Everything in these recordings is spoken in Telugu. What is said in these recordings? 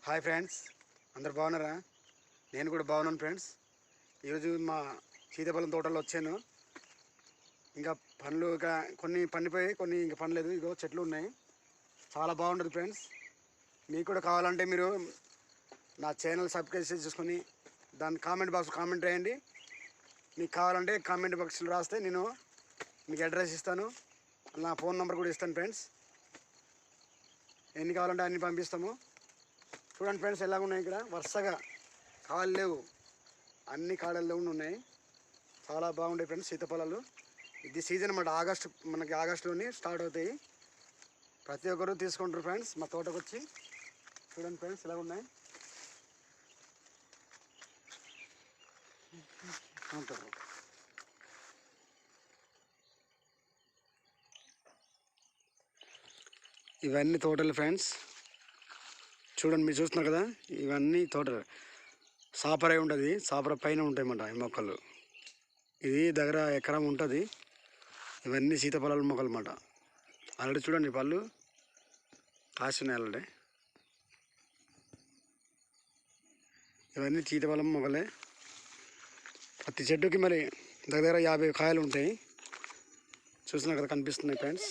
హాయ్ ఫ్రెండ్స్, అందరు బాగున్నారా? నేను కూడా బాగున్నాను ఫ్రెండ్స్. ఈరోజు మా సీతాఫలం తోటలో వచ్చాను. ఇంకా పండ్లు కొన్ని పండిపోయి కొన్ని ఇంకా పండలేదు. ఇగో చెట్లు ఉన్నాయి, చాలా బాగుంటుంది ఫ్రెండ్స్. మీకు కూడా కావాలంటే మీరు నా ఛానల్ సబ్స్క్రైబ్ చేసుకొని దాని కామెంట్ బాక్స్ కామెంట్ చేయండి. మీకు కావాలంటే కామెంట్ బాక్స్లో రాస్తే నేను మీకు అడ్రస్ ఇస్తాను, నా ఫోన్ నెంబర్ కూడా ఇస్తాను ఫ్రెండ్స్. ఎన్ని కావాలంటే అన్ని పంపిస్తాము. చూడండి ఫ్రెండ్స్, ఎలాగ ఉన్నాయి ఇక్కడ వరుసగా కాళ్ళు లేవు, అన్ని కాడలు ఉన్నాయి. చాలా బాగుంటాయి ఫ్రెండ్స్ సీతాఫలాలు. ఇది సీజన్ అన్నమాట, మనకి ఆగస్టులోని స్టార్ట్ అవుతాయి. ప్రతి ఒక్కరు తీసుకుంటారు ఫ్రెండ్స్ మా తోటకు వచ్చి. చూడండి ఫ్రెండ్స్ ఎలా ఉన్నాయి. ఇవన్నీ తోటలు ఫ్రెండ్స్. చూడండి, మీరు చూస్తున్నారు కదా, ఇవన్నీ తోటలు. సాపర ఉంటుంది, సాపర పైన ఉంటాయన్నమాట ఈ మొక్కలు. ఇది దగ్గర ఎకరం ఉంటుంది. ఇవన్నీ సీతాఫలాల మొక్కలు అన్నమాట. ఆల్రెడీ చూడండి పళ్ళు కాస్తున్నాయి ఆల్రెడీ. ఇవన్నీ సీతాఫలం మొక్కలే. ప్రతి చెట్టుకి మరి దగ్గర 50 కాయలు ఉంటాయి. చూస్తున్నారు కదా, కనిపిస్తున్నాయి ఫ్రెండ్స్.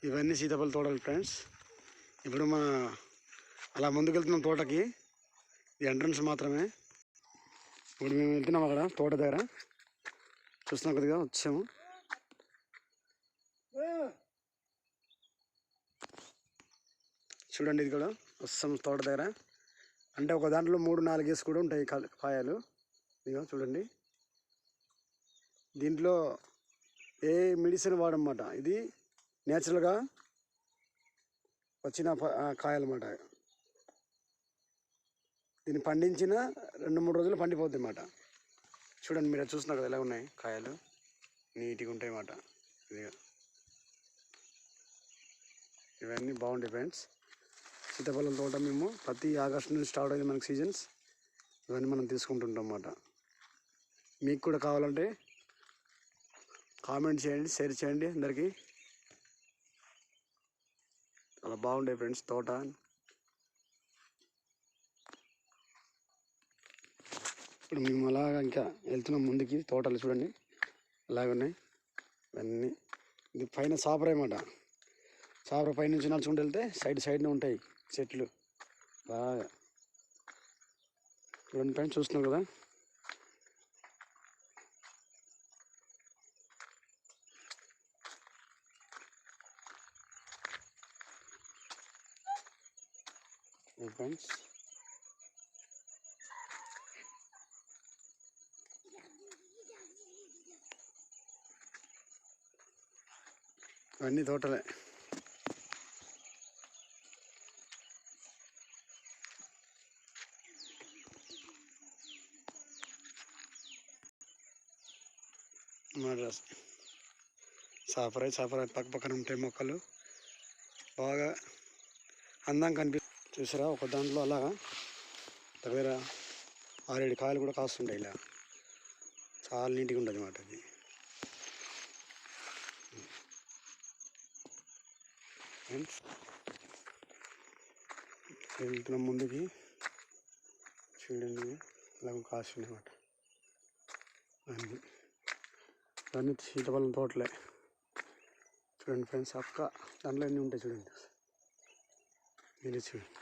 ఇవన్నీ సీతాఫల తోటలు ఫ్రెండ్స్. ఇప్పుడు మన అలా ముందుకు వెళ్తున్నాం తోటకి. ఇది ఎంట్రన్స్ మాత్రమే. ఇప్పుడు మేము వెళ్తున్నాం అక్కడ తోట దగ్గర. చూస్తున్నాం కొద్దిగా వచ్చాము. చూడండి, ఇది కూడా వస్తాం తోట దగ్గర. అంటే ఒక దాంట్లో 3-4 వేసి కూడా ఉంటాయి కాయలు. ఇదిగో చూడండి, దీంట్లో ఏ మెడిసిన్ వాడమాట. ఇది నేచురల్గా వచ్చిన కాయలన్నమాట. దీన్ని పండించిన 2-3 రోజులు పండిపోద్ది అన్నమాట. చూడండి, మీరు చూస్తున్నారు కదా ఎలా ఉన్నాయి కాయలు, నీట్గా ఉంటాయి అన్నమాట. ఇవన్నీ బాగుంటాయి ఫ్రెండ్స్. సీతాఫలం తోట మేము ప్రతి ఆగస్టు నుంచి స్టార్ట్ అయింది మనకి సీజన్స్. ఇవన్నీ మనం తీసుకుంటుంటాం అన్నమాట. మీకు కూడా కావాలంటే కామెంట్ చేయండి, షేర్ చేయండి అందరికీ. చాలా బాగుంటాయి ఫ్రెండ్స్ తోట. ఇప్పుడు మేము అలాగా ఇంకా వెళ్తున్నాం ముందుకి. తోటలు చూడండి అలాగే ఉన్నాయి ఇవన్నీ. ఇది పైన సాపర అన్నమాట. సాపర పైన నుంచి నడుచుకుంటూ వెళ్తే సైడ్నే ఉంటాయి చెట్లు బాగా. చూడండి ఫ్రెండ్స్, చూస్తున్నాం కదా. ఫ్రెండ్స్, ఇవన్నీ తోటలే. సాపర పక్కన ఉంటాయి మొక్కలు. బాగా అందంగా చూసారా, ఒక దాంట్లో అలాగా దగ్గర 6-7 కాయలు కూడా కాస్తుంటాయి. ఇలా చాలా నీట్గా ఉంటుంది అన్నమాట. ఇది వెళ్తున్నాం ముందుకి. చూడండి ఇలా కాస్తున్నాయి అన్నమాట. అన్నీ సీతాఫలం తోటలే. చూడండి ఫ్రెండ్స్, దాంట్లో అన్నీ ఉంటాయి. చూడండి మీరు చూడండి.